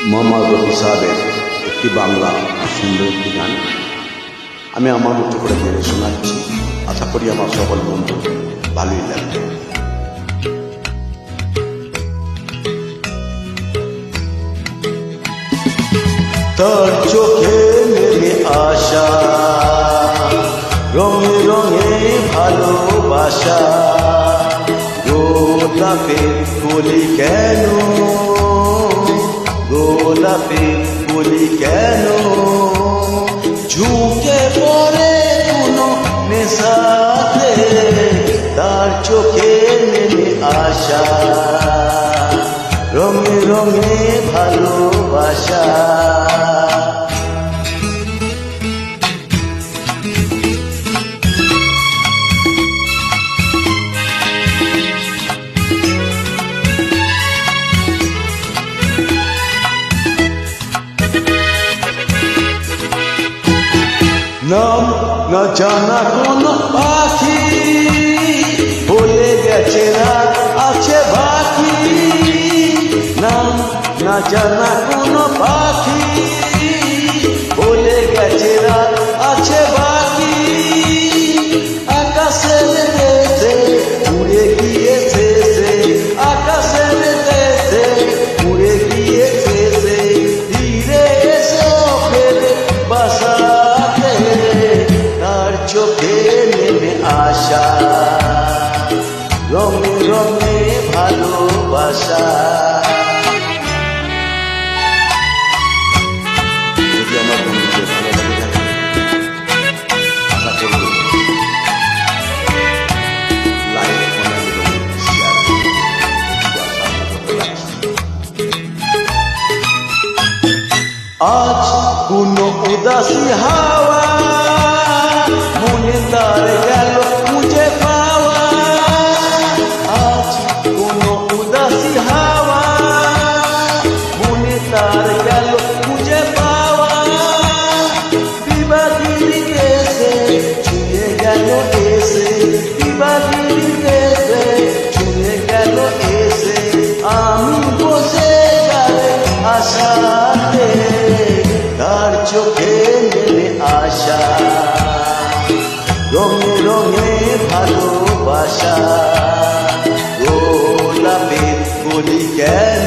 মোহাম্মদ রফি সাহেবের একটি বাংলা সুন্দর একটি গান আমি আমার মতো করে গেয়ে শোনাচ্ছি। আশা করি আমার সকল বন্ধু ভালোই লাগবে। তার চোখে নেমে আসা রঙে রঙে ভালোবাসা, গোলাপের কলি কেন, গোলাপের কলি কেন ঝুঁকে পড়ে কোনো নেশাতে, তার চোখে নেমে আসা রঙে রঙে ভালোবাসা। নাম না জানা কোন পাখি বলে গেছে রাত আছে বাকি, নাম না জানা কোন পাখি বলে গেছে রাত আছে বাকি, আকাশের দেশে উড়ে গিয়েছে সে, আকাশের দেশে উড়ে গিয়েছে সে, ধীরে এসে ফেরে বাসা চোখে নেমে আসা রঙে রঙে ভালোবাসা। যদি আমার বন্ধুদের ভালো লাগে থাকে আশা করব লাইক কমেন্ট এবং শেয়ার আজ কোন উদাসী হাওয়া মনে তার গেল খুঁজে পাওয়া, আজ কোন উদাসী হাওয়া মনে তার গেল খুঁজে পাওয়া, বিবাদীর এসে ছুঁয়ে গেল এসে, বিবাদীর এসে ছুঁয়ে গেল এসে, আমি বসে গেলে আশাতে, তার চোখে নেমে আসা রঙে রঙে ভালোবাসা, গোলাপের কলি কেন